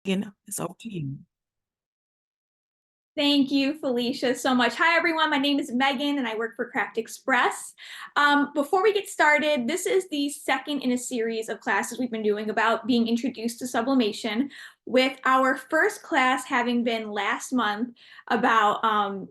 Again, it's over to you. Thank you, Felicia, so much. Hi, everyone. My name is Megan, and I work for Craft Express. Before we get started, this is the second in a series of classes we've been doing about being introduced to sublimation, with our first class having been last month about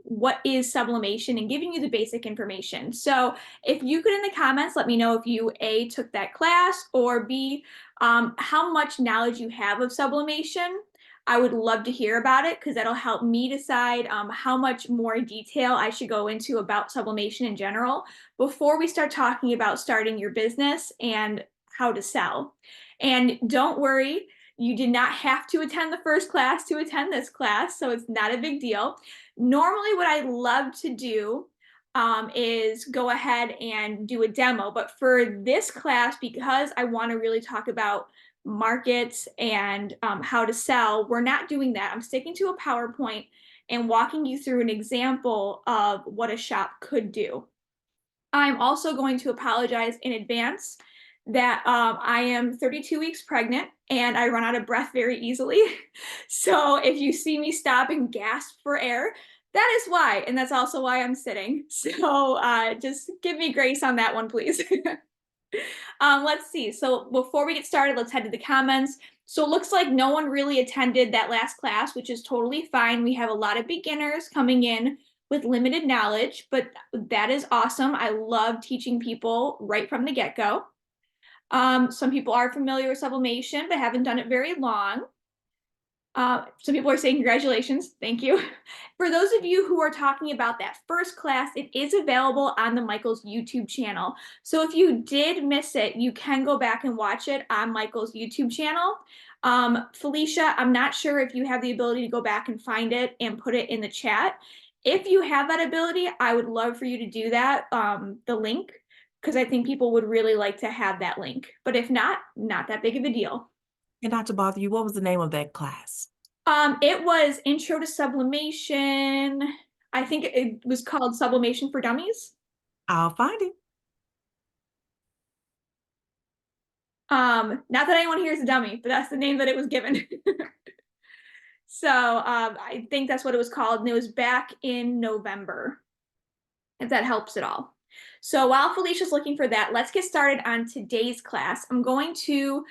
what is sublimation and giving you the basic information. So if you could in the comments let me know if you A, took that class, or B, how much knowledge you have of sublimation. I would love to hear about it because that'll help me decide how much more detail I should go into about sublimation in general before we start talking about starting your business and how to sell. And don't worry, you did not have to attend the first class to attend this class, so it's not a big deal. Normally, what I love to do is go ahead and do a demo, but for this class, because I want to really talk about markets and how to sell, we're not doing that. I'm sticking to a PowerPoint and walking you through an example of what a shop could do. I'm also going to apologize in advance that I am 32 weeks pregnant and I run out of breath very easily. So if you see me stop and gasp for air, that is why, and that's also why I'm sitting. So just give me grace on that one, please. Let's see. So before we get started, let's head to the comments. So it looks like no one really attended that last class, which is totally fine. We have a lot of beginners coming in with limited knowledge, but that is awesome. I love teaching people right from the get-go. Some people are familiar with sublimation, but haven't done it very long. Some people are saying congratulations. Thank you. For those of you who are talking about that first class, it is available on the Michael's YouTube channel. So if you did miss it, you can go back and watch it on Michael's YouTube channel. Felicia, I'm not sure if you have the ability to go back and find it and put it in the chat. If you have that ability, I would love for you to do that, the link, because I think people would really like to have that link. But if not that big of a deal. And not to bother you, what was the name of that class? It was Intro to Sublimation. I think it was called Sublimation for Dummies. I'll find it. Not that anyone here is a dummy, but that's the name that it was given. So I think that's what it was called, and it was back in November, if that helps at all. So while Felicia's looking for that, let's get started on today's class. I'm going to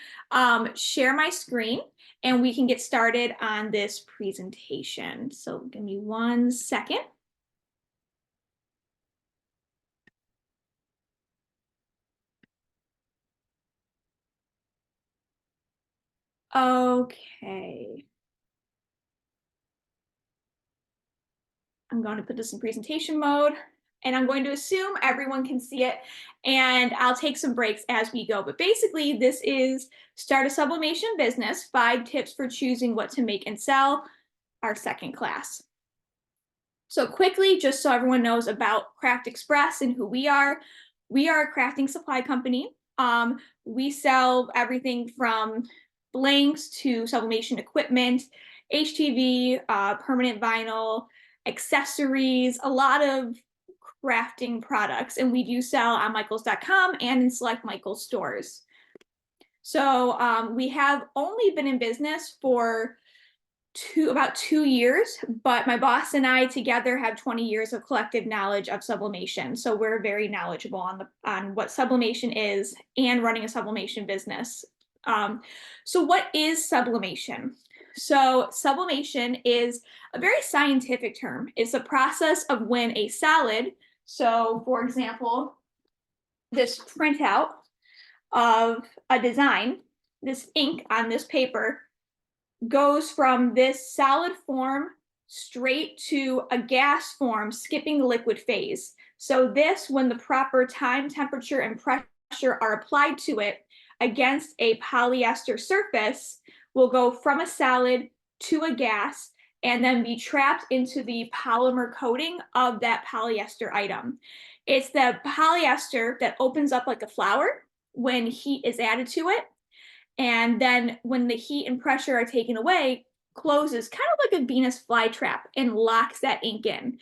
share my screen and we can get started on this presentation. So give me 1 second. Okay. I'm going to put this in presentation mode and I'm going to assume everyone can see it, and I'll take some breaks as we go. But basically this is Start a Sublimation Business, 5 tips for choosing what to make and sell, our second class. So quickly, just so everyone knows about Craft Express and who we are a crafting supply company. We sell everything from blanks to sublimation equipment, HTV, permanent vinyl, accessories, a lot of crafting products, and we do sell on michaels.com and in select Michaels stores. So we have only been in business for about 2 years, but my boss and I together have 20 years of collective knowledge of sublimation. So we're very knowledgeable on what sublimation is and running a sublimation business. So what is sublimation? So sublimation is a very scientific term. It's a process of when a solid, so for example, this printout of a design, this ink on this paper, goes from this solid form straight to a gas form, skipping the liquid phase. So this, when the proper time, temperature, and pressure are applied to it against a polyester surface, will go from a solid to a gas and then be trapped into the polymer coating of that polyester item. It's the polyester that opens up like a flower when heat is added to it. And then when the heat and pressure are taken away, closes kind of like a Venus flytrap and locks that ink in.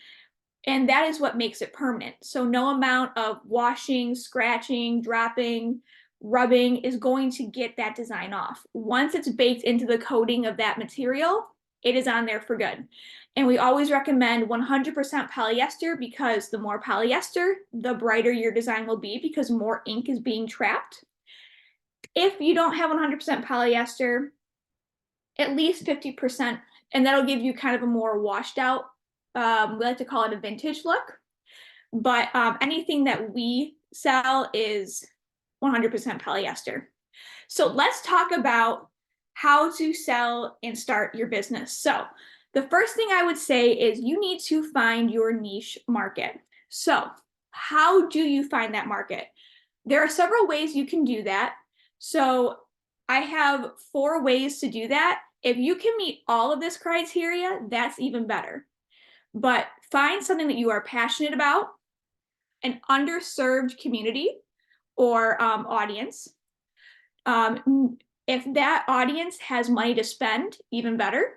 And that is what makes it permanent. So no amount of washing, scratching, dropping rubbing is going to get that design off. Once it's baked into the coating of that material, it is on there for good. And we always recommend 100% polyester because the more polyester, the brighter your design will be because more ink is being trapped. If you don't have 100% polyester, at least 50%, and that'll give you kind of a more washed out, we like to call it a vintage look. But anything that we sell is 100% polyester. So let's talk about how to sell and start your business. So the first thing I would say is you need to find your niche market. So how do you find that market? There are several ways you can do that. So I have 4 ways to do that. If you can meet all of this criteria, that's even better. But find something that you are passionate about, an underserved community or audience. If that audience has money to spend, even better.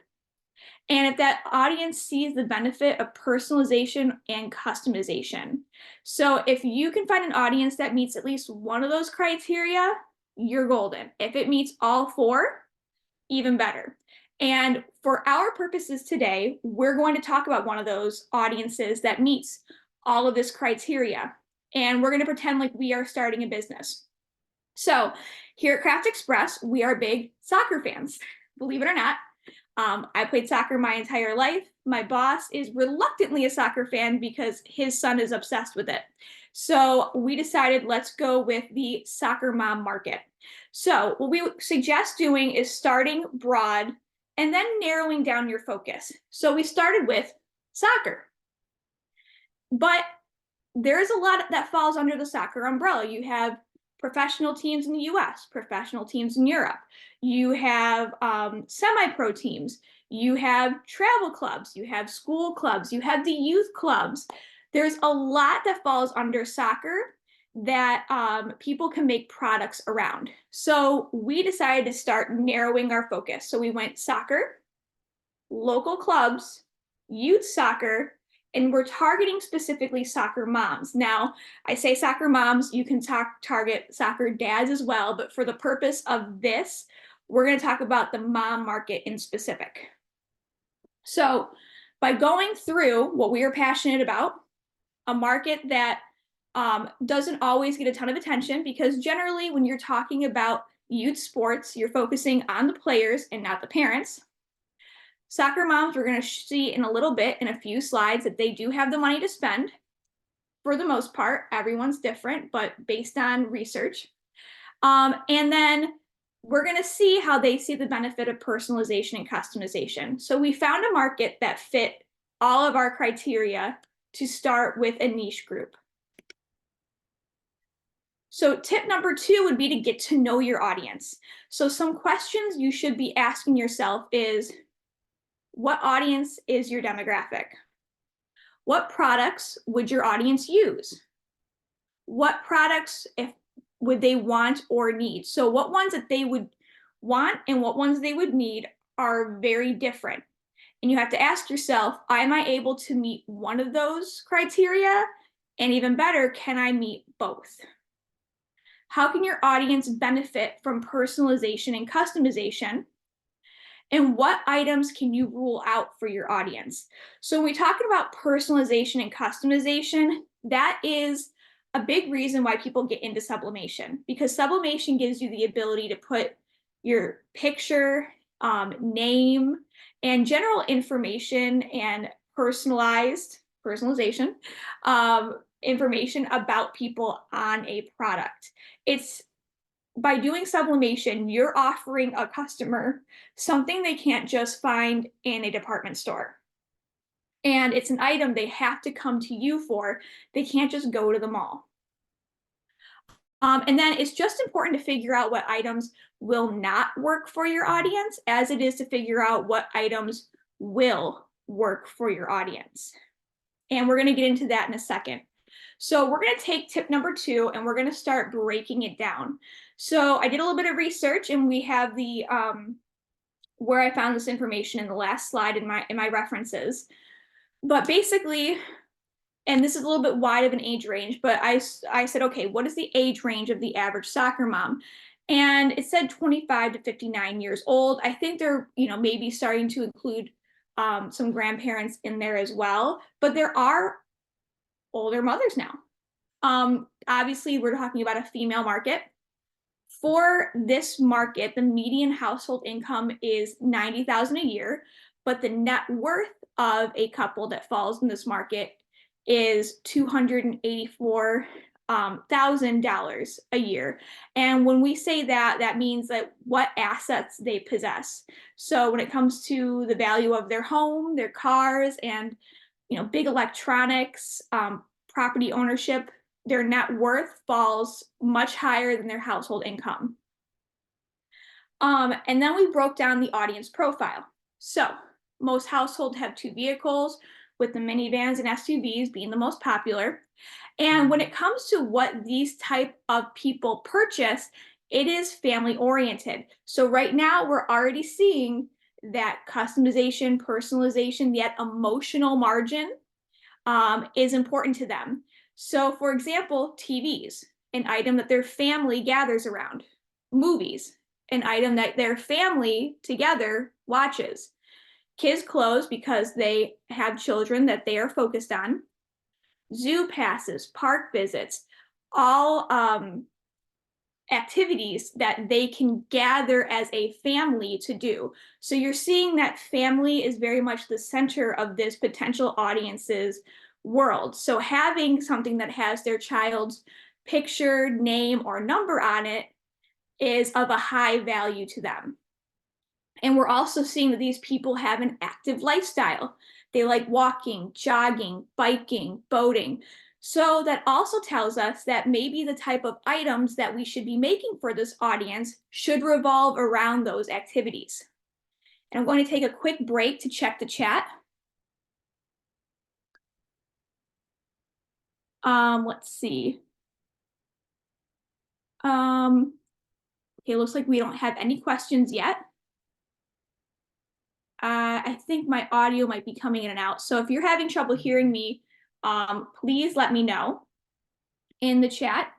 And if that audience sees the benefit of personalization and customization. So if you can find an audience that meets at least one of those criteria, you're golden. If it meets all 4, even better. And for our purposes today, we're going to talk about one of those audiences that meets all of this criteria. And we're going to pretend like we are starting a business. So here at Craft Express, we are big soccer fans, believe it or not. I played soccer my entire life. My boss is reluctantly a soccer fan because his son is obsessed with it. So we decided let's go with the soccer mom market. So what we suggest doing is starting broad and then narrowing down your focus. So we started with soccer, but there's a lot that falls under the soccer umbrella. You have professional teams in the US, professional teams in Europe. You have semi-pro teams. You have travel clubs. You have school clubs. You have the youth clubs. There's a lot that falls under soccer that people can make products around. So we decided to start narrowing our focus. So we went soccer, local clubs, youth soccer, and we're targeting specifically soccer moms. Now, I say soccer moms, you can target soccer dads as well, but for the purpose of this, we're going to talk about the mom market in specific. So by going through what we are passionate about, a market that doesn't always get a ton of attention, because generally when you're talking about youth sports, you're focusing on the players and not the parents. Soccer moms, we're going to see in a little bit in a few slides that they do have the money to spend. For the most part, everyone's different, but based on research. And then we're going to see how they see the benefit of personalization and customization. So we found a market that fit all of our criteria to start with a niche group. So tip number 2 would be to get to know your audience. So some questions you should be asking yourself is, what audience is your demographic? What products would your audience use? What products would they want or need? So what ones that they would want and what ones they would need are very different. And you have to ask yourself, am I able to meet one of those criteria? And even better, can I meet both? How can your audience benefit from personalization and customization? And what items can you rule out for your audience? So when we talk about personalization and customization, that is a big reason why people get into sublimation, because sublimation gives you the ability to put your picture, name, and general information and personalization information about people on a product. It's by doing sublimation, you're offering a customer something they can't just find in a department store. And it's an item they have to come to you for. They can't just go to the mall. And then it's just important to figure out what items will not work for your audience, as it is to figure out what items will work for your audience. And we're going to get into that in a second. So we're going to take tip number 2 and we're going to start breaking it down. So I did a little bit of research and we have the where I found this information in the last slide in my references. But basically, and this is a little bit wide of an age range, but I said, okay, what is the age range of the average soccer mom? And it said 25 to 59 years old. I think they're, maybe starting to include some grandparents in there as well, but there are older mothers now. Obviously, we're talking about a female market. For this market, the median household income is 90,000 a year, but the net worth of a couple that falls in this market is $284,000 a year. And when we say that, that means that what assets they possess. So when it comes to the value of their home, their cars, and big electronics, property ownership, their net worth falls much higher than their household income. And then we broke down the audience profile. So most households have two vehicles, with the minivans and SUVs being the most popular. And when it comes to what these type of people purchase, it is family oriented. So right now we're already seeing that customization, personalization, yet emotional margin is important to them. So for example, TVs, an item that their family gathers around. Movies, an item that their family together watches. Kids' clothes, because they have children that they are focused on. Zoo passes, park visits, all activities that they can gather as a family to do. So you're seeing that family is very much the center of this potential audience's world. So having something that has their child's picture, name, or number on it is of a high value to them. And we're also seeing that these people have an active lifestyle. They like walking, jogging, biking, boating. So that also tells us that maybe the type of items that we should be making for this audience should revolve around those activities. And I'm going to take a quick break to check the chat. Let's see. Okay, looks like we don't have any questions yet. I think my audio might be coming in and out. So if you're having trouble hearing me, please let me know in the chat.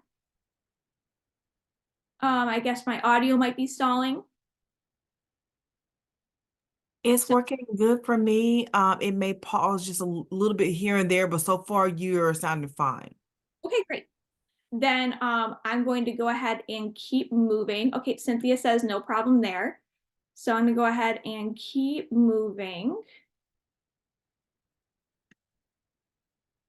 I guess my audio might be stalling. It's working good for me. It may pause just a little bit here and there, but so far you're sounding fine. Okay, great. Then I'm going to go ahead and keep moving. Okay, Cynthia says no problem there. So I'm gonna go ahead and keep moving.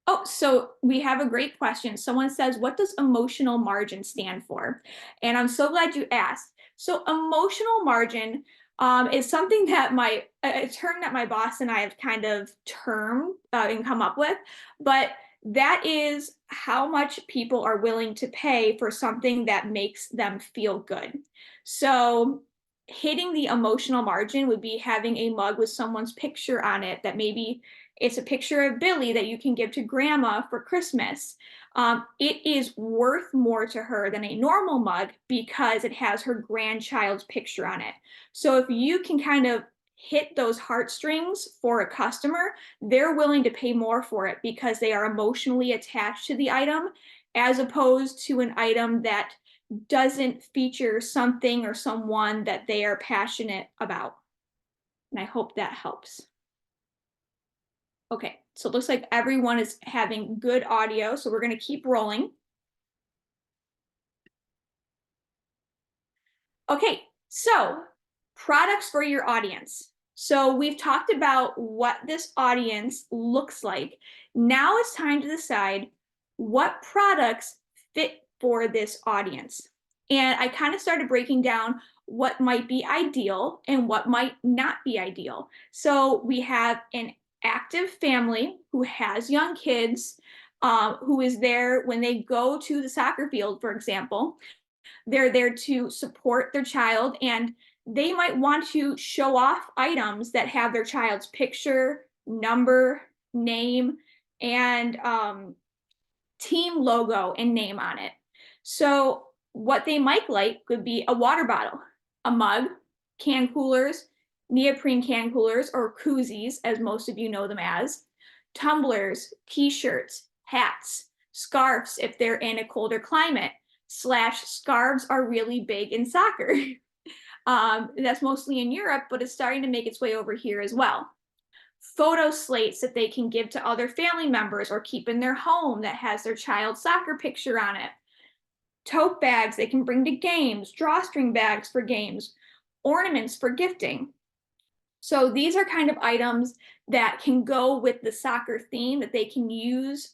Oh, so we have a great question. Someone says, what does emotional margin stand for? And I'm so glad you asked. So emotional margin is something that a term that my boss and I have kind of termed and come up with, but that is how much people are willing to pay for something that makes them feel good. So hitting the emotional margin would be having a mug with someone's picture on it that maybe it's a picture of Billy that you can give to grandma for Christmas. It is worth more to her than a normal mug because it has her grandchild's picture on it. So if you can kind of hit those heartstrings for a customer, they're willing to pay more for it because they are emotionally attached to the item, as opposed to an item that doesn't feature something or someone that they are passionate about. And I hope that helps. Okay, so it looks like everyone is having good audio, so we're going to keep rolling. Okay, so products for your audience. So we've talked about what this audience looks like. Now it's time to decide what products fit for this audience. And I kind of started breaking down what might be ideal and what might not be ideal. So we have an active family who has young kids, who is there when they go to the soccer field, for example. They're there to support their child, and they might want to show off items that have their child's picture, number, name, and team logo and name on it. So what they might like could be a water bottle, a mug, can coolers, neoprene can coolers, or koozies, as most of you know them as, tumblers, t-shirts, hats, scarves if they're in a colder climate, slash scarves are really big in soccer. That's mostly in Europe, but it's starting to make its way over here as well. Photo slates that they can give to other family members or keep in their home that has their child's soccer picture on it. Tote bags they can bring to games, drawstring bags for games, ornaments for gifting. So these are kind of items that can go with the soccer theme that they can use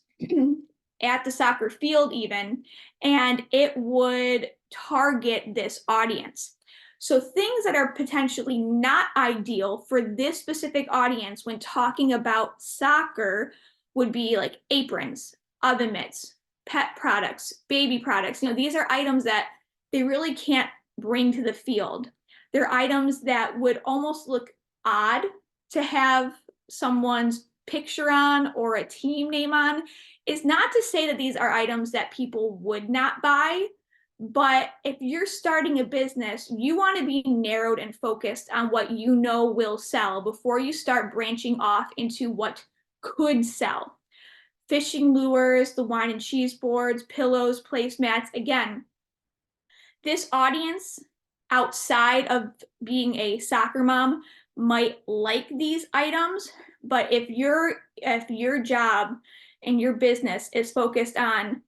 at the soccer field even, and it would target this audience. So things that are potentially not ideal for this specific audience when talking about soccer would be like aprons, oven mitts, pet products, baby products. You know, these are items that they really can't bring to the field. They're items that would almost look odd to have someone's picture on or a team name on. Is not to say that these are items that people would not buy, but if you're starting a business, you want to be narrowed and focused on what you know will sell before you start branching off into what could sell. Fishing lures, the wine and cheese boards, pillows, placemats. Again, this audience outside of being a soccer mom might like these items, but if your job and your business is focused on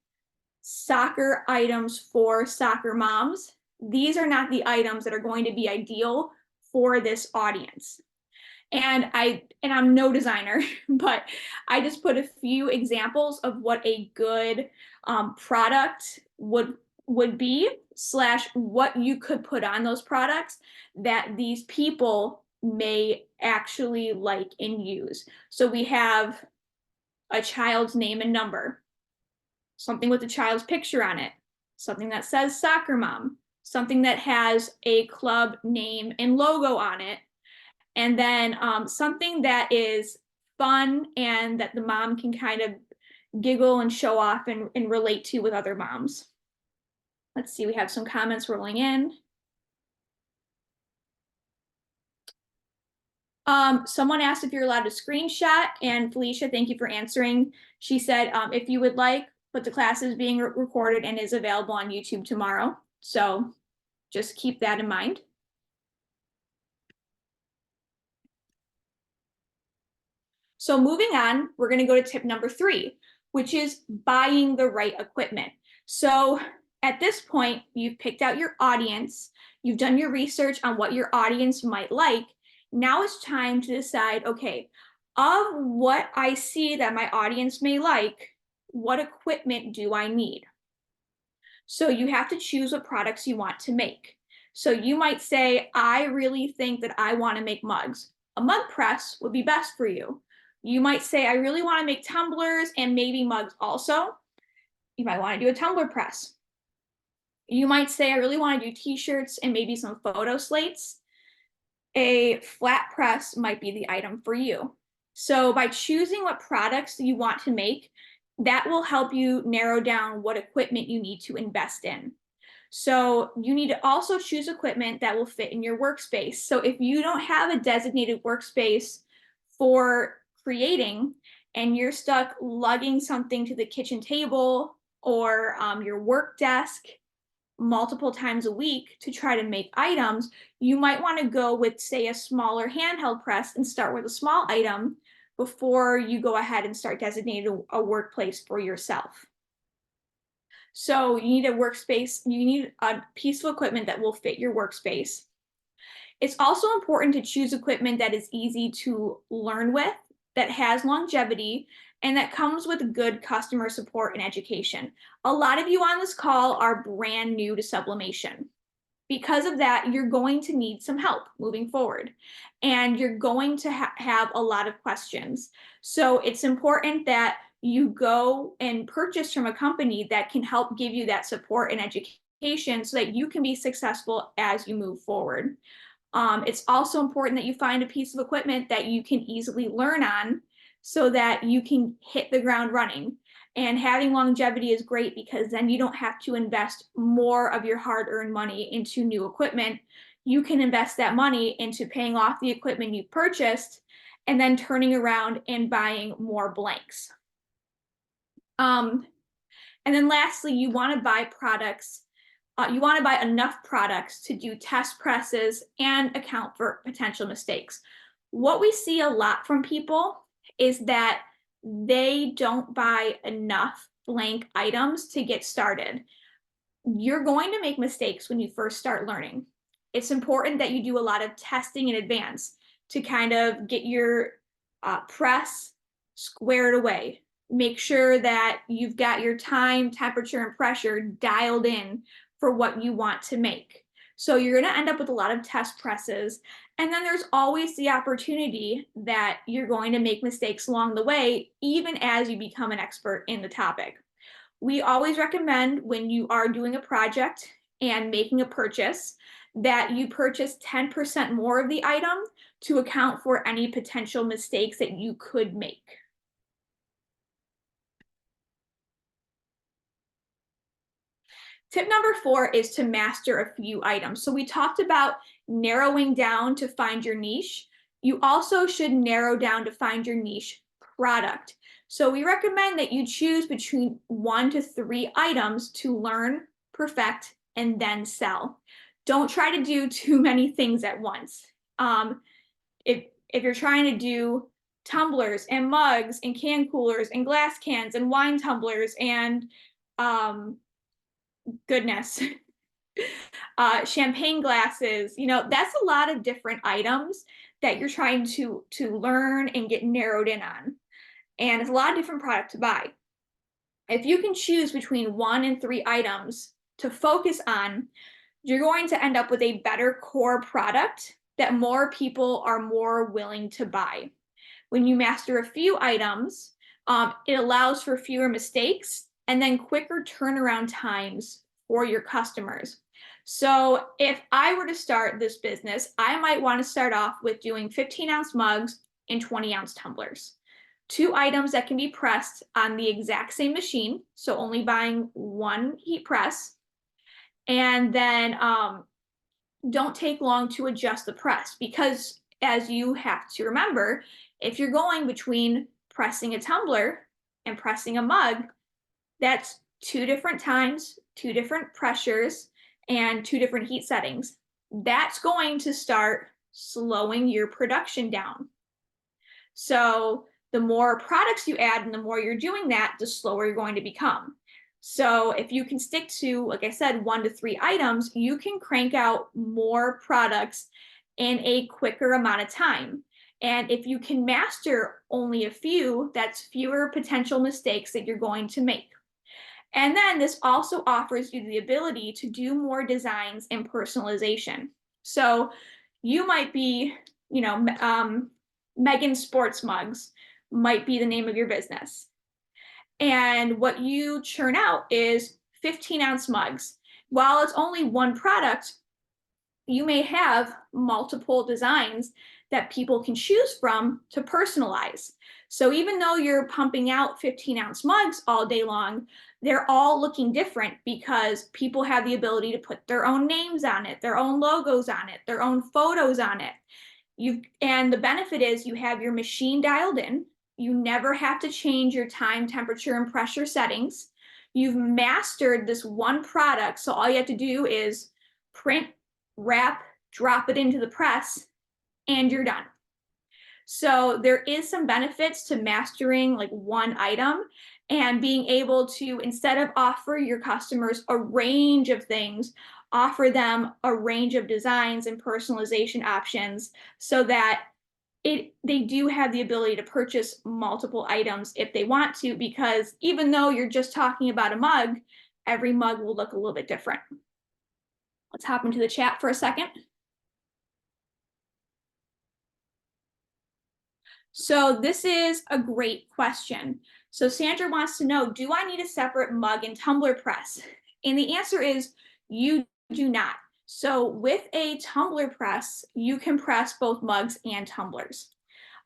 soccer items for soccer moms, these are not the items that are going to be ideal for this audience. And I'm no designer, but I just put a few examples of what a good product would be, slash what you could put on those products that these people may actually like and use. So we have a child's name and number, something with the child's picture on it, something that says soccer mom, something that has a club name and logo on it, and then something that is fun and that the mom can kind of giggle and show off and relate to with other moms. Let's see, we have some comments rolling in. Someone asked if you're allowed to screenshot, and Felicia, thank you for answering. She said, if you would like, but the class is being recorded and is available on YouTube tomorrow. So just keep that in mind. So moving on, we're going to go to tip number 3, which is buying the right equipment. So at this point, you've picked out your audience, you've done your research on what your audience might like. Now it's time to decide, okay, of what I see that my audience may like, what equipment do I need? So you have to choose what products you want to make. So you might say, I really think that I want to make mugs. A mug press would be best for you. You might say, I really want to make tumblers and maybe mugs also. You might want to do a tumbler press. You might say, I really want to do t-shirts and maybe some photo slates. A flat press might be the item for you. So by choosing what products you want to make, that will help you narrow down what equipment you need to invest in. So you need to also choose equipment that will fit in your workspace. So if you don't have a designated workspace for creating and you're stuck lugging something to the kitchen table or your work desk multiple times a week to try to make items, you might want to go with, say, a smaller handheld press and start with a small item before you go ahead and start designating a workplace for yourself. So you need a workspace, you need a piece of equipment that will fit your workspace. It's also important to choose equipment that is easy to learn with, that has longevity, and that comes with good customer support and education. A lot of you on this call are brand new to sublimation. Because of that, you're going to need some help moving forward, and you're going to have a lot of questions. So it's important that you go and purchase from a company that can help give you that support and education so that you can be successful as you move forward. It's also important that you find a piece of equipment that you can easily learn on so that you can hit the ground running. And having longevity is great because then you don't have to invest more of your hard-earned money into new equipment. You can invest that money into paying off the equipment you purchased and then turning around and buying more blanks. And then lastly, you want to buy products. You want to buy enough products to do test presses and account for potential mistakes. What we see a lot from people is that they don't buy enough blank items to get started. You're going to make mistakes when you first start learning. It's important that you do a lot of testing in advance to kind of get your press squared away. Make sure that you've got your time, temperature, and pressure dialed in for what you want to make. So you're going to end up with a lot of test presses. And then there's always the opportunity that you're going to make mistakes along the way, even as you become an expert in the topic. We always recommend when you are doing a project and making a purchase that you purchase 10% more of the item to account for any potential mistakes that you could make. Tip number 4 is to master a few items. So we talked about narrowing down to find your niche. You also should narrow down to find your niche product. So we recommend that you choose between 1 to 3 items to learn, perfect, and then sell. Don't try to do too many things at once. If you're trying to do tumblers and mugs and can coolers and glass cans and wine tumblers and goodness, champagne glasses, that's a lot of different items that you're trying to learn and get narrowed in on. And it's a lot of different product to buy. If you can choose between 1 and 3 items to focus on, you're going to end up with a better core product that more people are more willing to buy. When you master a few items, it allows for fewer mistakes and then quicker turnaround times for your customers. So if I were to start this business, I might want to start off with doing 15-ounce mugs and 20-ounce tumblers. 2 items that can be pressed on the exact same machine, so only buying 1 heat press. And then don't take long to adjust the press, because as you have to remember, if you're going between pressing a tumbler and pressing a mug, that's 2 different times, 2 different pressures, and 2 different heat settings. That's going to start slowing your production down. So the more products you add and the more you're doing that, the slower you're going to become. So if you can stick to, like I said, 1 to 3 items, you can crank out more products in a quicker amount of time. And if you can master only a few, that's fewer potential mistakes that you're going to make. And then this also offers you the ability to do more designs and personalization. So you might be, Megan Sports Mugs might be the name of your business. And what you churn out is 15-ounce mugs. While it's only 1 product, you may have multiple designs that people can choose from to personalize. So even though you're pumping out 15-ounce mugs all day long, they're all looking different because people have the ability to put their own names on it, their own logos on it, their own photos on it. And the benefit is you have your machine dialed in. You never have to change your time, temperature, and pressure settings. You've mastered this 1 product, so all you have to do is print, wrap, drop it into the press, and you're done. So there is some benefits to mastering like 1 item and being able to, instead of offer your customers a range of things, offer them a range of designs and personalization options so that they do have the ability to purchase multiple items if they want to, because even though you're just talking about a mug, every mug will look a little bit different. Let's hop into the chat for a second. So this is a great question. So Sandra wants to know, do I need a separate mug and tumbler press? And the answer is you do not. So with a tumbler press, you can press both mugs and tumblers.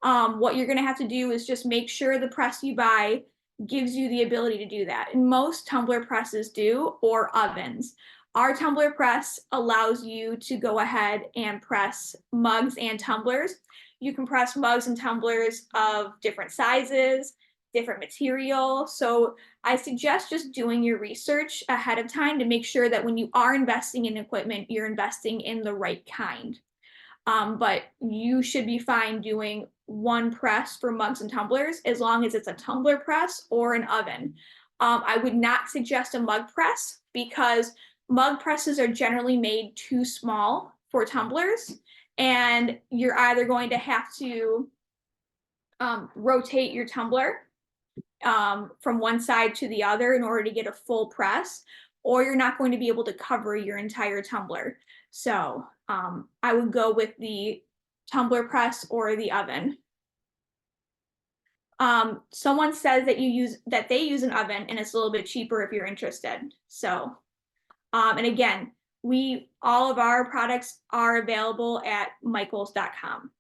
What you're going to have to do is just make sure the press you buy gives you the ability to do that. And most tumbler presses do, or ovens. Our tumbler press allows you to go ahead and press mugs and tumblers. You can press mugs and tumblers of different sizes, different material. So I suggest just doing your research ahead of time to make sure that when you are investing in equipment, you're investing in the right kind. But you should be fine doing one press for mugs and tumblers as long as it's a tumbler press or an oven. I would not suggest a mug press because mug presses are generally made too small for tumblers, and you're either going to have to rotate your tumbler from one side to the other in order to get a full press, or you're not going to be able to cover your entire tumbler. So I would go with the tumbler press or the oven. Someone says that they use an oven and it's a little bit cheaper if you're interested. So, and again, all of our products are available at michaels.com.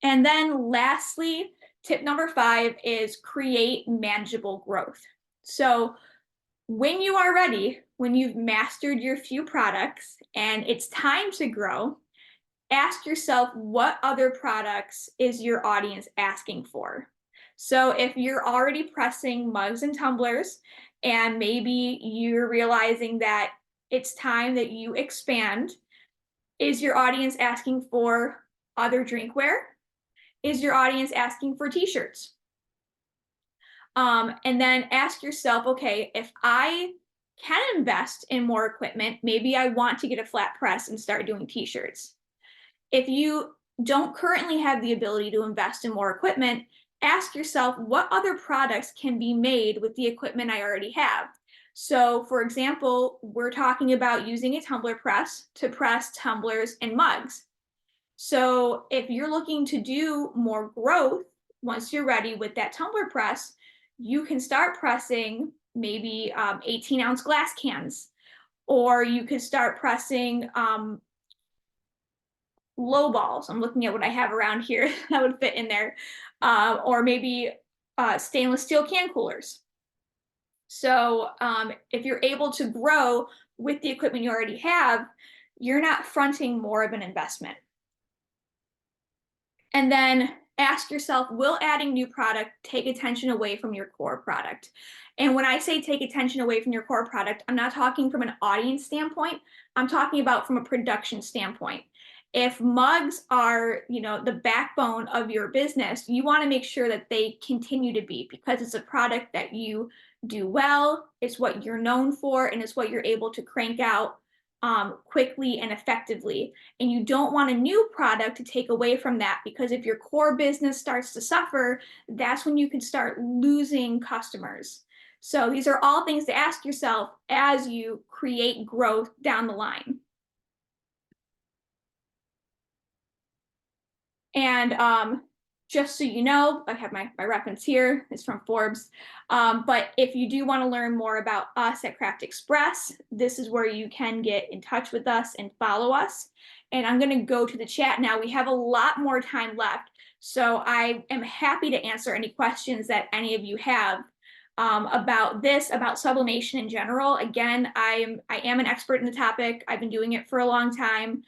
And then lastly, tip number 5 is create manageable growth. So when you are ready, when you've mastered your few products and it's time to grow, ask yourself, what other products is your audience asking for? So if you're already pressing mugs and tumblers, and maybe you're realizing that it's time that you expand, is your audience asking for other drinkware? Is your audience asking for t-shirts? And then ask yourself, okay, if I can invest in more equipment, maybe I want to get a flat press and start doing t-shirts. If you don't currently have the ability to invest in more equipment, ask yourself, what other products can be made with the equipment I already have? So for example, we're talking about using a tumbler press to press tumblers and mugs. So if you're looking to do more growth, once you're ready with that tumbler press, you can start pressing maybe 18-ounce glass cans, or you could start pressing low balls. I'm looking at what I have around here that would fit in there, or maybe stainless steel can coolers. So if you're able to grow with the equipment you already have, you're not fronting more of an investment. And then ask yourself, will adding new product take attention away from your core product? And when I say take attention away from your core product, I'm not talking from an audience standpoint. I'm talking about from a production standpoint. If mugs are, the backbone of your business, you want to make sure that they continue to be, because it's a product that you do well, it's what you're known for, and it's what you're able to crank out quickly and effectively. And you don't want a new product to take away from that, because if your core business starts to suffer, that's when you can start losing customers. So these are all things to ask yourself as you create growth down the line. And just so you know, I have my reference here. It's from Forbes. But if you do want to learn more about us at Craft Express, this is where you can get in touch with us and follow us. And I'm going to go to the chat now. We have a lot more time left, so I am happy to answer any questions that any of you have about this, about sublimation in general. Again, I am an expert in the topic. I've been doing it for a long time.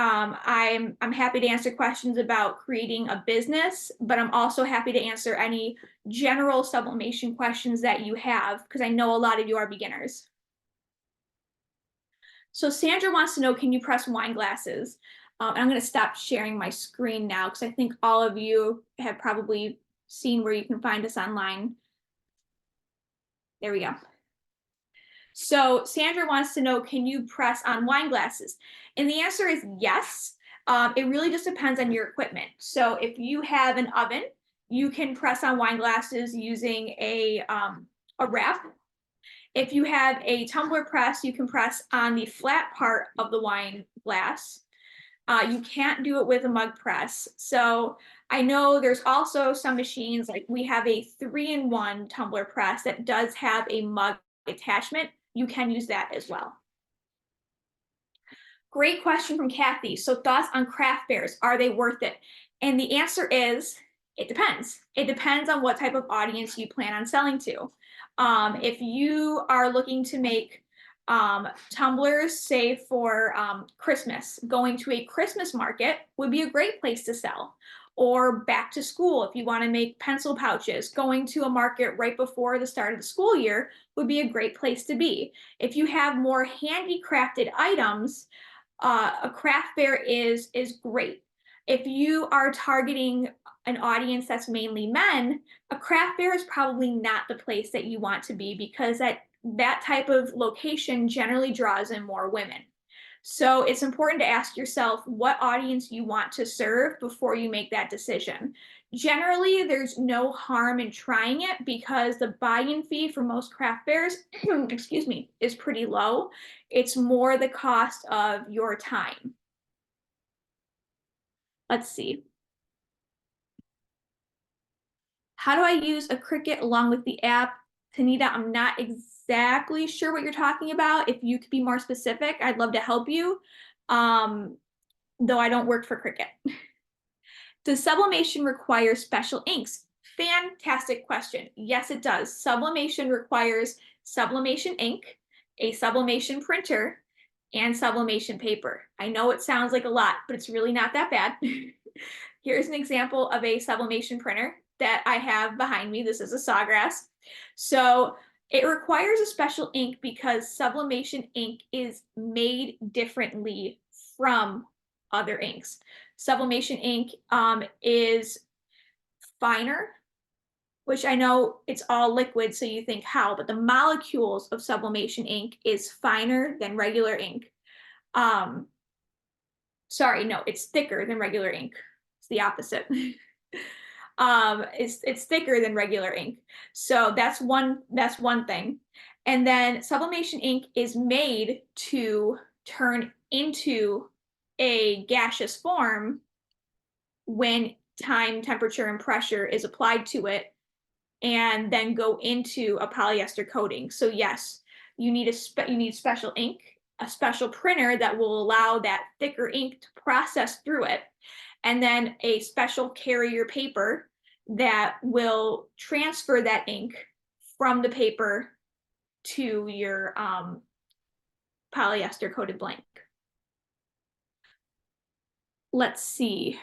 I'm happy to answer questions about creating a business, but I'm also happy to answer any general sublimation questions that you have, because I know a lot of you are beginners. So Sandra wants to know, can you press wine glasses? And I'm going to stop sharing my screen now, because I think all of you have probably seen where you can find us online. There we go. So Sandra wants to know, can you press on wine glasses? And the answer is yes. It really just depends on your equipment. So if you have an oven, you can press on wine glasses using a wrap. If you have a tumbler press, you can press on the flat part of the wine glass. You can't do it with a mug press. So I know there's also some machines, like we have a 3-in-1 tumbler press that does have a mug attachment. You can use that as well. Great question from Kathy. So thoughts on craft fairs, are they worth it? And the answer is, it depends. It depends on what type of audience you plan on selling to. If you are looking to make tumblers, say for Christmas, going to a Christmas market would be a great place to sell. or back to school, if you want to make pencil pouches, going to a market right before the start of the school year would be a great place to be. If you have more handicrafted items, a craft fair is great. If you are targeting an audience that's mainly men, a craft fair is probably not the place that you want to be, because that type of location generally draws in more women. So it's important to ask yourself what audience you want to serve before you make that decision. Generally, there's no harm in trying it because the buy-in fee for most craft fairs, excuse me, is pretty low. It's more the cost of your time. Let's see. How do I use a Cricut along with the app? Tanita, I'm not exactly sure what you're talking about. If you could be more specific, I'd love to help you. Though I don't work for Cricut. Does sublimation require special inks? Fantastic question. Yes, it does. Sublimation requires sublimation ink, a sublimation printer, and sublimation paper. I know it sounds like a lot, but it's really not that bad. Here's an example of a sublimation printer that I have behind me. This is a Sawgrass. So it requires a special ink because sublimation ink is made differently from other inks. Sublimation ink is finer, which I know it's all liquid, so you think how, but the molecules of sublimation ink is finer than regular ink. Sorry, no, it's thicker than regular ink. It's the opposite. It's thicker than regular ink. So that's one thing. And then sublimation ink is made to turn into a gaseous form when time, temperature, and pressure is applied to it, and then go into a polyester coating. So yes, you need special ink, a special printer that will allow that thicker ink to process through it, and then a special carrier paper that will transfer that ink from the paper to your polyester coated blank. Let's see.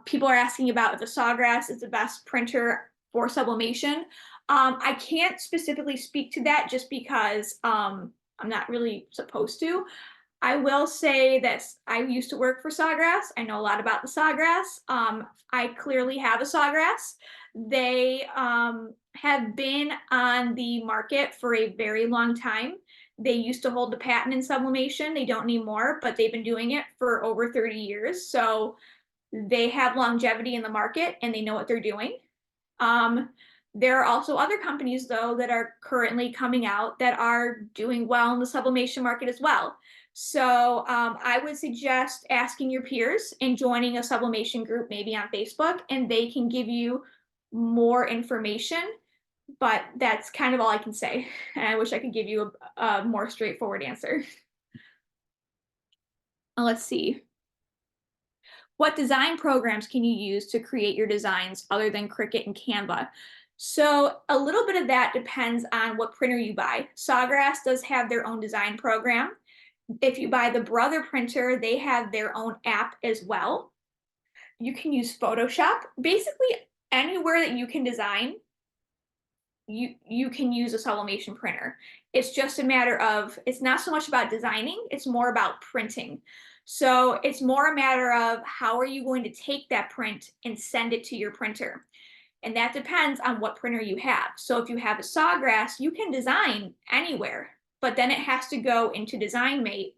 People are asking about if the Sawgrass is the best printer for sublimation. I can't specifically speak to that just because I'm not really supposed to. I will say that I used to work for Sawgrass. I know a lot about the Sawgrass. I clearly have a Sawgrass. They have been on the market for a very long time. They used to hold the patent in sublimation. They don't anymore, but they've been doing it for over 30 years. So they have longevity in the market and they know what they're doing. There are also other companies, though, that are currently coming out that are doing well in the sublimation market as well. So I would suggest asking your peers and joining a sublimation group, maybe on Facebook, and they can give you more information. But that's kind of all I can say. And I wish I could give you a more straightforward answer. Let's see. What design programs can you use to create your designs other than Cricut and Canva? So a little bit of that depends on what printer you buy. Sawgrass does have their own design program. If you buy the Brother printer, they have their own app as well. You can use Photoshop. Basically, anywhere that you can design, you can use a sublimation printer. It's just a matter of, it's not so much about designing, it's more about printing. So it's more a matter of how are you going to take that print and send it to your printer. And that depends on what printer you have. So if you have a Sawgrass, you can design anywhere, but then it has to go into DesignMate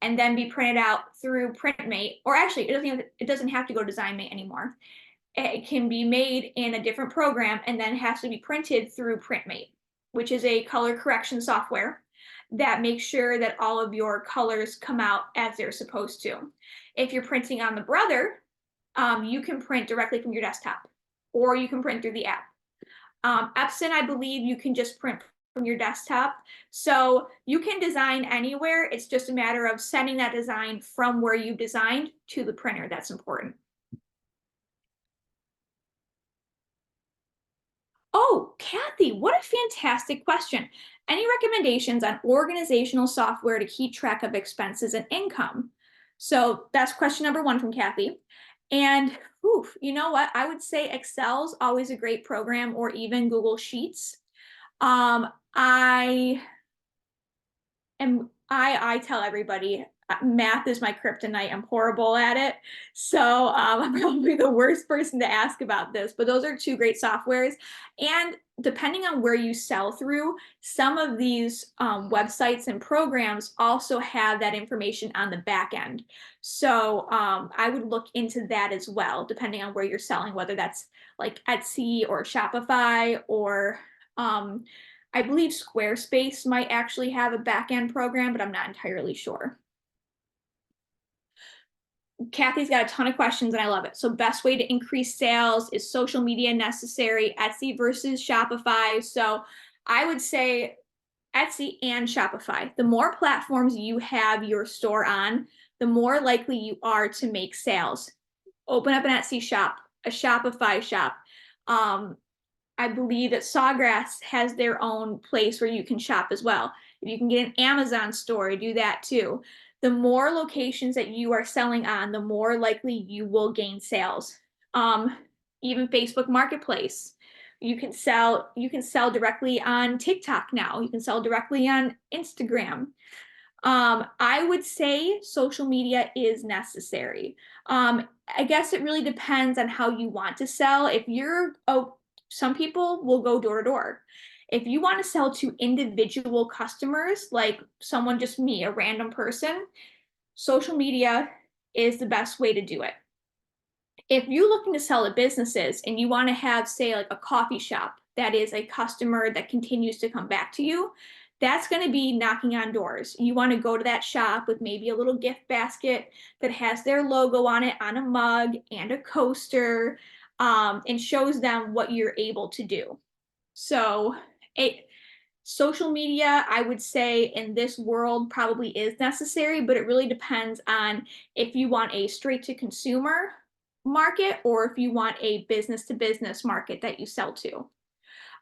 and then be printed out through PrintMate, or actually it doesn't have to go to DesignMate anymore. It can be made in a different program and then has to be printed through PrintMate, which is a color correction software that makes sure that all of your colors come out as they're supposed to. If you're printing on the Brother, you can print directly from your desktop, or you can print through the app. Epson, I believe you can just print from your desktop. So you can design anywhere. It's just a matter of sending that design from where you designed to the printer. That's important. Oh, Kathy, what a fantastic question. Any recommendations on organizational software to keep track of expenses and income? So that's question number one from Kathy. And you know what? I would say Excel's always a great program, or even Google Sheets. I I tell everybody math is my kryptonite. I'm horrible at it. So I'm probably the worst person to ask about this, but those are two great softwares. And depending on where you sell through, some of these websites and programs also have that information on the back end. So I would look into that as well, depending on where you're selling, whether that's like Etsy or Shopify or I believe Squarespace might actually have a back-end program, but I'm not entirely sure. Kathy's got a ton of questions and I love it. So best way to increase sales, is social media necessary? Etsy versus Shopify. So I would say Etsy and Shopify. The more platforms you have your store on, the more likely you are to make sales. Open up an Etsy shop, a Shopify shop. I believe that Sawgrass has their own place where you can shop as well. If you can get an Amazon store, do that too. The more locations that you are selling on, the more likely you will gain sales. Even Facebook Marketplace. You can sell directly on TikTok now. You can sell directly on Instagram. I would say social media is necessary. I guess it really depends on how you want to sell. If you're some people will go door to door. If you want to sell to individual customers, like someone, just me, a random person, social media is the best way to do it. If you're looking to sell to businesses and you want to have, say, like a coffee shop that is a customer that continues to come back to you, that's going to be knocking on doors. You want to go to that shop with maybe a little gift basket that has their logo on it, on a mug and a coaster, and shows them what you're able to do. So social media, I would say in this world probably is necessary, but it really depends on if you want a straight to consumer market or if you want a business to business market that you sell to.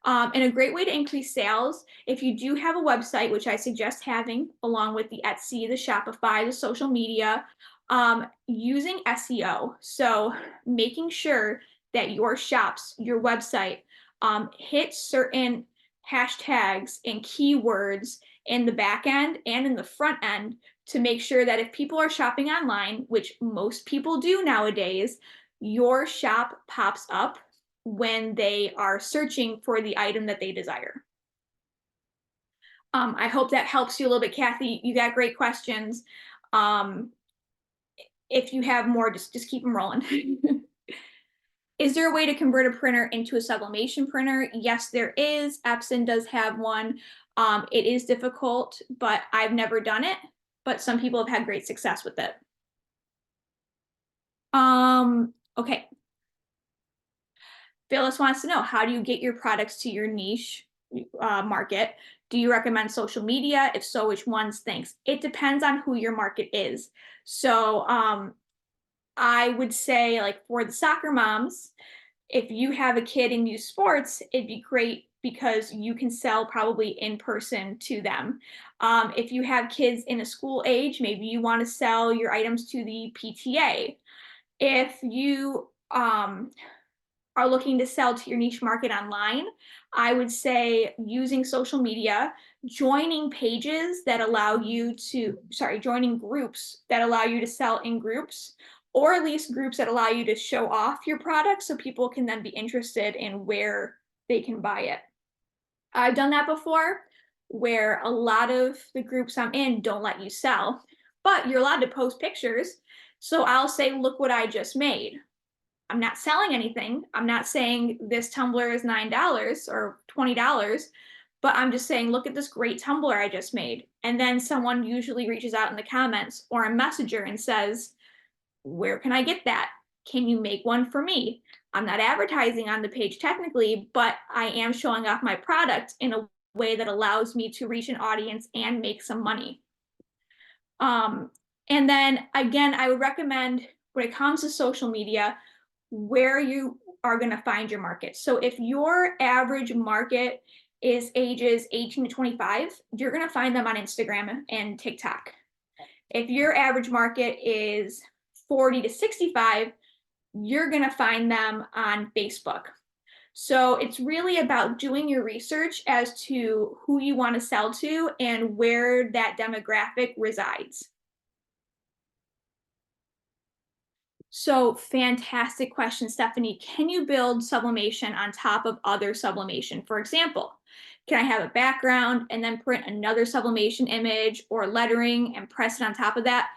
And a great way to increase sales, if you do have a website, which I suggest having along with the Etsy, the Shopify, the social media, using SEO. So making sure that your shops, your website, hit certain hashtags and keywords in the back end and in the front end to make sure that if people are shopping online, which most people do nowadays, your shop pops up when they are searching for the item that they desire. I hope that helps you a little bit, Kathy. You got great questions. If you have more, just keep them rolling. Is there a way to convert a printer into a sublimation printer? Yes, there is. Epson does have one. It is difficult, but I've never done it, but some people have had great success with it. Okay. Phyllis wants to know, how do you get your products to your niche market? Do you recommend social media? If so, which ones? Thanks. It depends on who your market is. So I would say, like, for the soccer moms, if you have a kid in youth sports, it'd be great because you can sell probably in person to them. If you have kids in a school age, maybe you want to sell your items to the PTA. If you are looking to sell to your niche market online, I would say using social media, joining pages that allow you to, joining groups that allow you to sell in groups, or at least groups that allow you to show off your product so people can then be interested in where they can buy it. I've done that before, where a lot of the groups I'm in don't let you sell, but you're allowed to post pictures. So I'll say, look what I just made. I'm not selling anything. I'm not saying this tumbler is $9 or $20, but I'm just saying, look at this great tumbler I just made. And then someone usually reaches out in the comments or a messenger and says, where can I get that? Can you make one for me? I'm not advertising on the page technically, but I am showing off my product in a way that allows me to reach an audience and make some money. And then again, I would recommend, when it comes to social media, where you are going to find your market. So if your average market is ages 18 to 25, you're going to find them on Instagram and TikTok. If your average market is 40 to 65, you're going to find them on Facebook. So it's really about doing your research as to who you want to sell to and where that demographic resides. So fantastic question, Stephanie. Can you build sublimation on top of other sublimation? For example, can I have a background and then print another sublimation image or lettering and press it on top of that?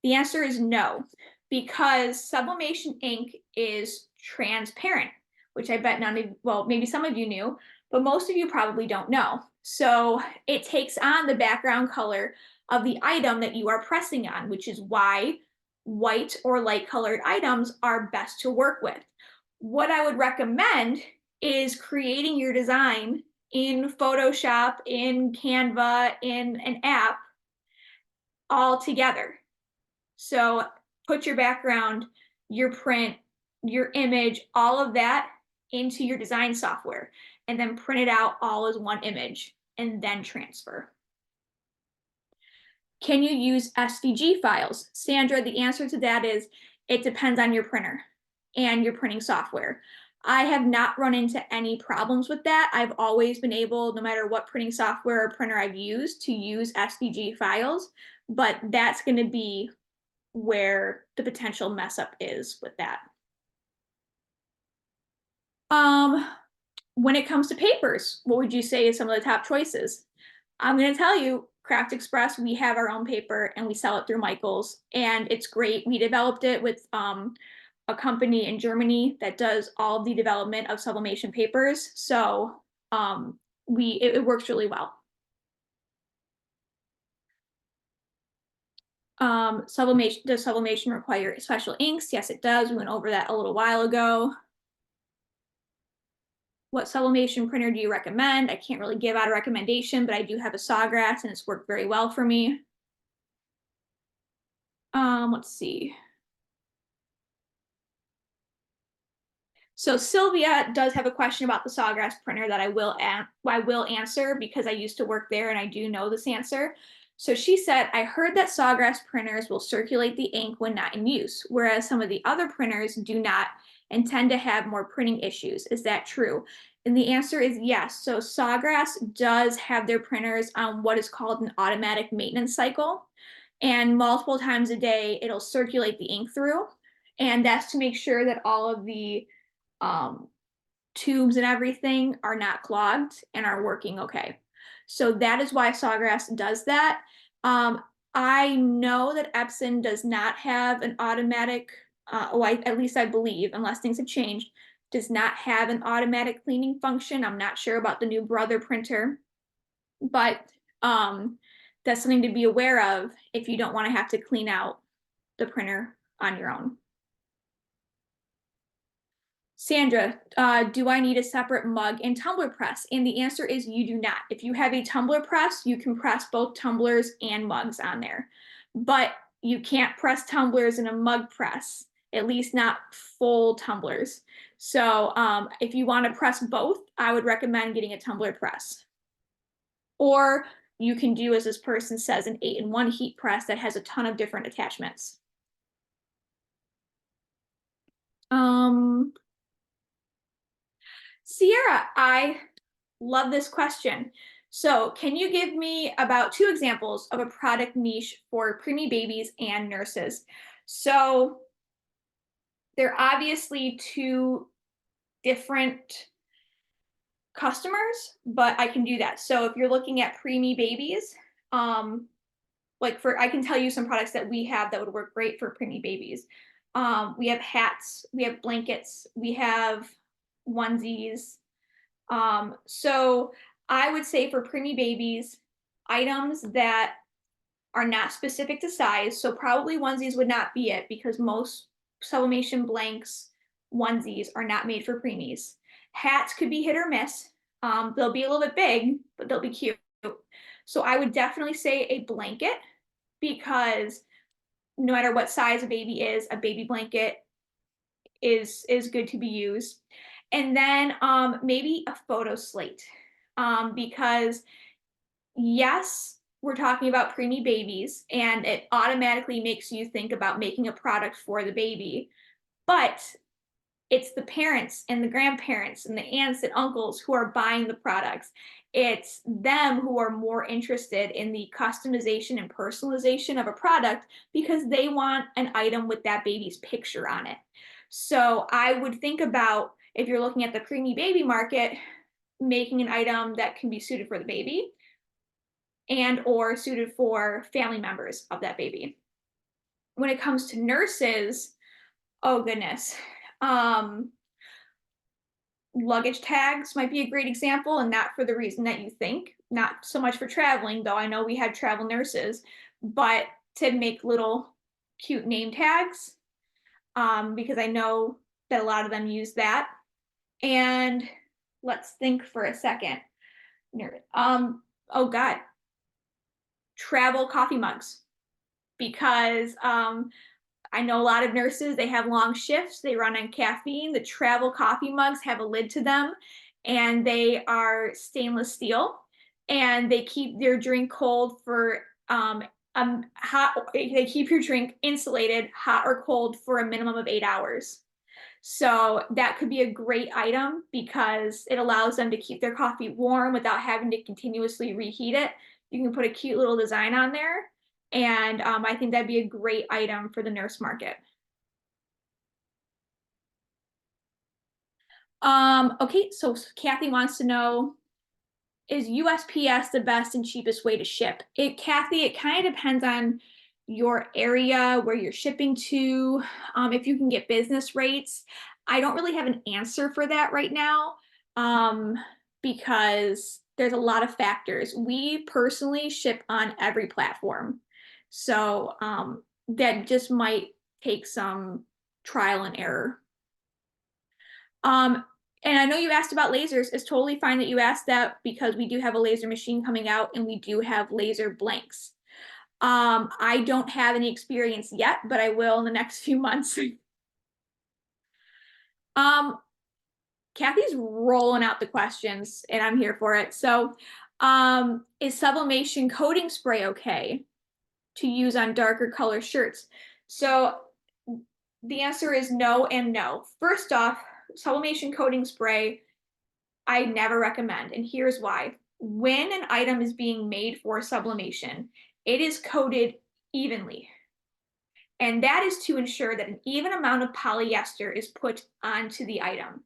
The answer is no, because sublimation ink is transparent, which I bet none of, well, maybe some of you knew, but most of you probably don't know. So it takes on the background color of the item that you are pressing on, which is why white or light colored items are best to work with. What I would recommend is creating your design in Photoshop, in Canva, in an app all together. So put your background, your print, your image, all of that into your design software, and then print it out all as one image and then transfer. Can you use SVG files? Sandra, the answer to that is it depends on your printer and your printing software. I have not run into any problems with that. I've always been able, no matter what printing software or printer I've used, to use SVG files, but that's going to be where the potential mess up is with that. When it comes to papers, what would you say is some of the top choices? I'm going to tell you, Craft Express, we have our own paper and we sell it through Michaels, and it's great. We developed it with a company in Germany that does all of the development of sublimation papers. So it works really well. Does sublimation require special inks? Yes, it does. We went over that a little while ago. What sublimation printer do you recommend? I can't really give out a recommendation, but I do have a Sawgrass and it's worked very well for me. Let's see. So Sylvia does have a question about the Sawgrass printer that I will answer because I used to work there and I do know this answer. So she said, I heard that Sawgrass printers will circulate the ink when not in use, whereas some of the other printers do not and tend to have more printing issues. Is that true? And the answer is yes. So Sawgrass does have their printers on what is called an automatic maintenance cycle. And multiple times a day, it'll circulate the ink through. And that's to make sure that all of the tubes and everything are not clogged and are working okay. So that is why Sawgrass does that. I know that Epson does not have an automatic, at least I believe, unless things have changed, does not have an automatic cleaning function. I'm not sure about the new Brother printer, but that's something to be aware of if you don't want to have to clean out the printer on your own. Sandra, do I need a separate mug and tumbler press? And the answer is you do not. If you have a tumbler press, you can press both tumblers and mugs on there. But you can't press tumblers in a mug press, at least not full tumblers. So if you want to press both, I would recommend getting a tumbler press. Or you can do, as this person says, an 8-in-1 heat press that has a ton of different attachments. Sierra, I love this question. So can you give me about 2 examples of a product niche for preemie babies and nurses? So they're obviously 2 different customers, but I can do that. So if you're looking at preemie babies, I can tell you some products that we have that would work great for preemie babies. We have hats, we have blankets, we have onesies. So I would say for preemie babies, items that are not specific to size, so probably onesies would not be it because most sublimation blanks onesies are not made for preemies. Hats could be hit or miss. They'll be a little bit big, but they'll be cute. So I would definitely say a blanket because no matter what size a baby is, a baby blanket is good to be used. And then maybe a photo slate because yes, we're talking about preemie babies, and it automatically makes you think about making a product for the baby. But it's the parents and the grandparents and the aunts and uncles who are buying the products. It's them who are more interested in the customization and personalization of a product because they want an item with that baby's picture on it. So I would think about, if you're looking at the preemie baby market, making an item that can be suited for the baby and or suited for family members of that baby. When it comes to nurses, oh goodness. Luggage tags might be a great example, and not for the reason that you think, not so much for traveling, though I know we had travel nurses, but to make little cute name tags, because I know that a lot of them use that. And let's think for a second. Oh God, travel coffee mugs, because I know a lot of nurses, they have long shifts, they run on caffeine. The travel coffee mugs have a lid to them, and they are stainless steel, and they keep their drink cold for hot. They keep your drink insulated, hot or cold, for a minimum of 8 hours. So that could be a great item because it allows them to keep their coffee warm without having to continuously reheat it. You can put a cute little design on there, and I think that'd be a great item for the nurse market. Okay, so Kathy wants to know, is USPS the best and cheapest way to ship? Kathy, it kind of depends on your area, where you're shipping to, if you can get business rates. I don't really have an answer for that right now, because there's a lot of factors. We personally ship on every platform. So that just might take some trial and error. And I know you asked about lasers. It's totally fine that you asked that because we do have a laser machine coming out and we do have laser blanks. I don't have any experience yet, but I will in the next few months. Kathy's rolling out the questions and I'm here for it. So, is sublimation coating spray okay to use on darker color shirts? So the answer is no and no. First off, sublimation coating spray, I never recommend, and here's why. When an item is being made for sublimation, it is coated evenly. And that is to ensure that an even amount of polyester is put onto the item.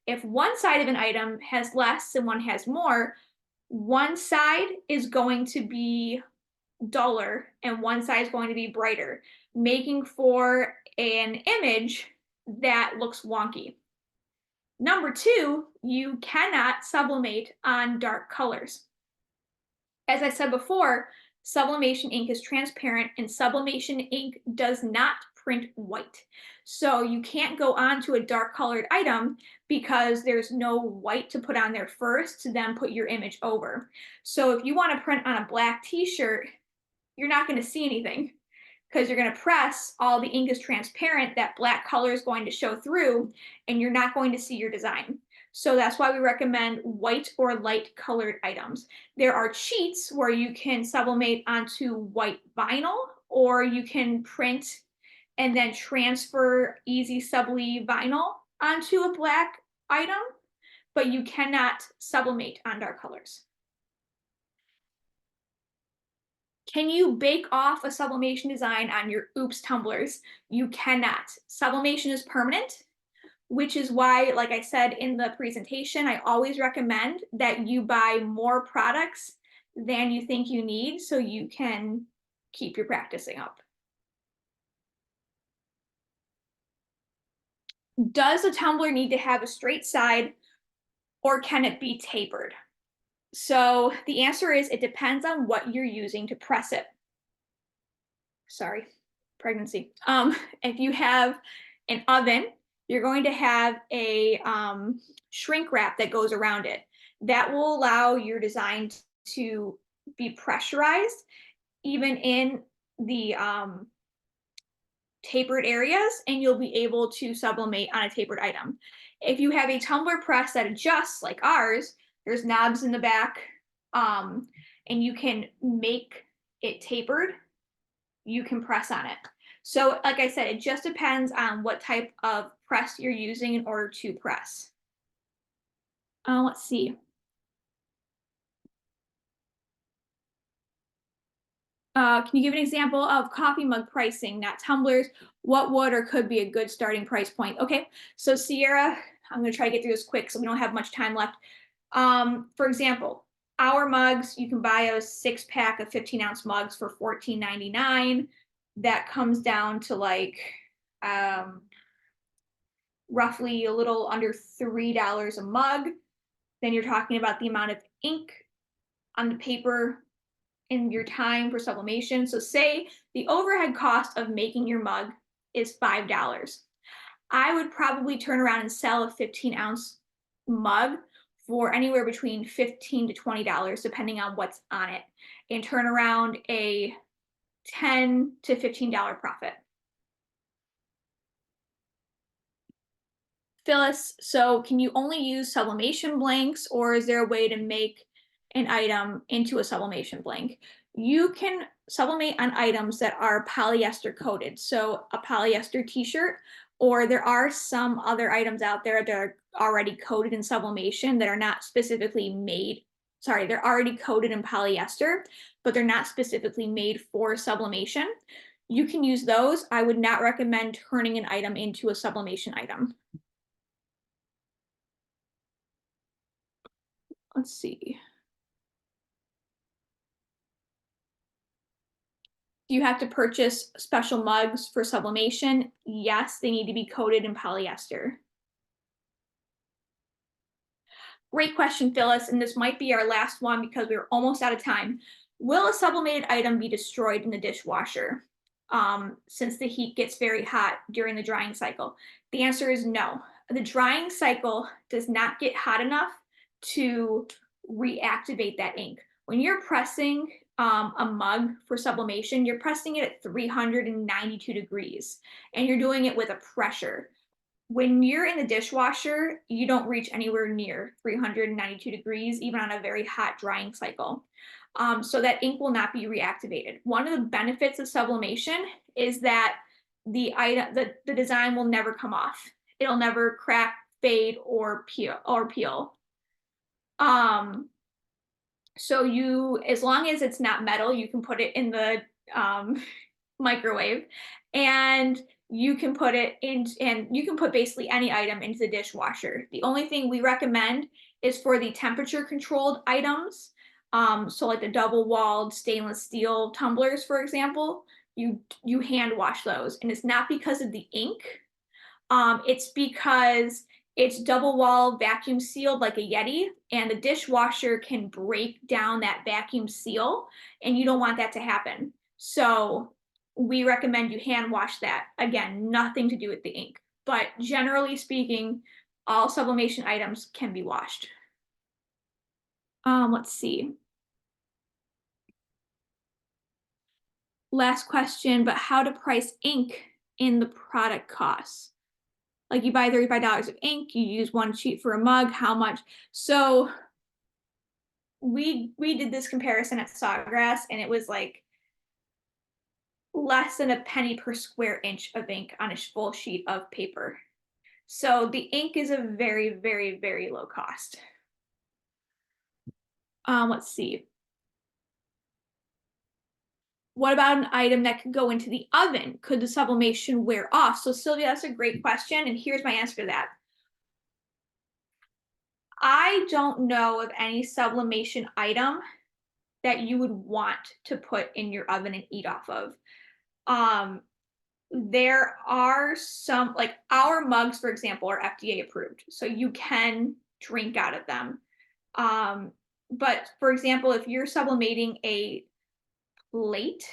If one side of an item has less and one has more, one side is going to be duller and one side is going to be brighter, making for an image that looks wonky. Number two, you cannot sublimate on dark colors. As I said before, sublimation ink is transparent and sublimation ink does not print white. So you can't go onto a dark colored item because there's no white to put on there first to then put your image over. So if you want to print on a black t-shirt, you're not going to see anything because you're going to press, all the ink is transparent, that black color is going to show through, and you're not going to see your design. So that's why we recommend white or light colored items. There are cheats where you can sublimate onto white vinyl, or you can print and then transfer easy subli vinyl onto a black item, but you cannot sublimate on dark colors. Can you bake off a sublimation design on your Oops tumblers? You cannot. Sublimation is permanent, which is why, like I said in the presentation, I always recommend that you buy more products than you think you need so you can keep your practicing up. Does a tumbler need to have a straight side or can it be tapered? So the answer is it depends on what you're using to press it. Sorry, pregnancy. If you have an oven, you're going to have a shrink wrap that goes around it. That will allow your design to be pressurized even in the tapered areas, and you'll be able to sublimate on a tapered item. If you have a tumbler press that adjusts like ours, there's knobs in the back, and you can make it tapered, you can press on it. So like I said, it just depends on what type of press you're using in order to press. Let's see. Can you give an example of coffee mug pricing, not tumblers? What would or could be a good starting price point? Okay, so Sierra, I'm going to try to get through this quick so we don't have much time left. For example, our mugs, you can buy a 6-pack of 15-ounce mugs for $14.99. That comes down to like roughly a little under $3 a mug. Then you're talking about the amount of ink on the paper in your time for sublimation. So say the overhead cost of making your mug is $5. I would probably turn around and sell a 15-ounce mug for anywhere between $15 to $20, depending on what's on it, and turn around a $10 to $15 profit. Phyllis, so can you only use sublimation blanks, or is there a way to make an item into a sublimation blank? You can sublimate on items that are polyester coated, so a polyester t-shirt, or there are some other items out there that are already coated in sublimation that are not specifically made, sorry, they're already coated in polyester, but they're not specifically made for sublimation. You can use those. I would not recommend turning an item into a sublimation item. Let's see. Do you have to purchase special mugs for sublimation? Yes, they need to be coated in polyester. Great question, Phyllis, and this might be our last one because we're almost out of time. Will a sublimated item be destroyed in the dishwasher since the heat gets very hot during the drying cycle? The answer is no. The drying cycle does not get hot enough to reactivate that ink. When you're pressing a mug for sublimation, you're pressing it at 392 degrees, and you're doing it with a pressure. When you're in the dishwasher, you don't reach anywhere near 392 degrees, even on a very hot drying cycle. So that ink will not be reactivated. One of the benefits of sublimation is that the design will never come off. It'll never crack, fade, or peel. So you, as long as it's not metal, you can put it in the microwave, and you can put it in, and you can put basically any item into the dishwasher. The only thing we recommend is for the temperature controlled items. So like the double walled stainless steel tumblers, for example, you hand wash those, and it's not because of the ink. It's because it's double wall vacuum sealed like a Yeti, and the dishwasher can break down that vacuum seal, and you don't want that to happen. So we recommend you hand wash that. Again, nothing to do with the ink, but generally speaking, all sublimation items can be washed. Let's see. Last question, but how to price ink in the product costs? Like you buy $35 of ink, you use one sheet for a mug, how much? So we did this comparison at Sawgrass, and it was like less than a penny per square inch of ink on a full sheet of paper. So the ink is a very, very, very low cost. Let's see. What about an item that could go into the oven? Could the sublimation wear off? So Sylvia, that's a great question, and here's my answer to that. I don't know of any sublimation item that you would want to put in your oven and eat off of. There are some, like our mugs, for example, are FDA approved, so you can drink out of them. But for example, if you're sublimating a plate,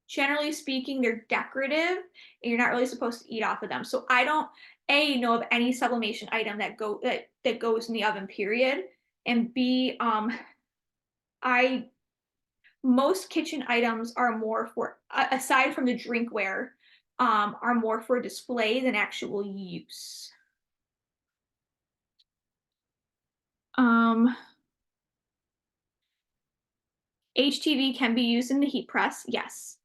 generally speaking, they're decorative, and you're not really supposed to eat off of them. So I don't know of any sublimation item that goes in the oven, period. And B, most kitchen items are more for, aside from the drinkware, are more for display than actual use. HTV can be used in the heat press, yes.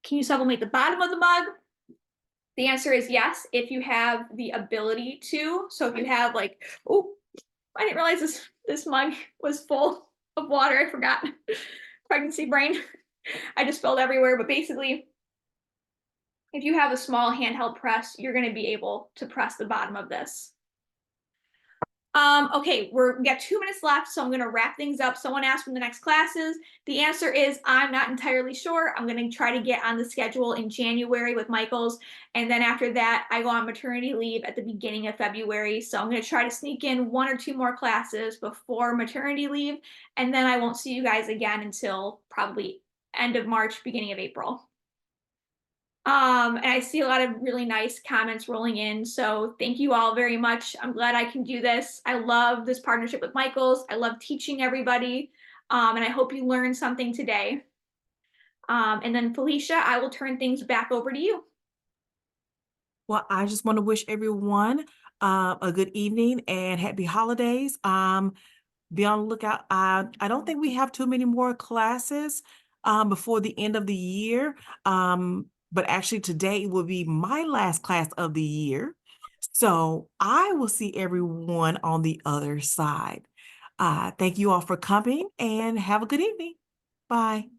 Can you sublimate the bottom of the mug? The answer is yes, if you have the ability to. So if you have like, oh, I didn't realize this mug was full of water. I forgot. Pregnancy brain. I just spilled everywhere. But basically, if you have a small handheld press, you're going to be able to press the bottom of this. Okay, we got 2 minutes left, so I'm going to wrap things up. Someone asked when the next class is. The answer is I'm not entirely sure. I'm going to try to get on the schedule in January with Michael's, and then after that, I go on maternity leave at the beginning of February. So I'm going to try to sneak in 1 or 2 more classes before maternity leave, and then I won't see you guys again until probably end of March, beginning of April. And I see a lot of really nice comments rolling in. So thank you all very much. I'm glad I can do this. I love this partnership with Michaels. I love teaching everybody. And I hope you learned something today. And then Felicia, I will turn things back over to you. Well, I just want to wish everyone a good evening and happy holidays. Be on the lookout. I don't think we have too many more classes before the end of the year. But actually today will be my last class of the year. So I will see everyone on the other side. Thank you all for coming and have a good evening. Bye.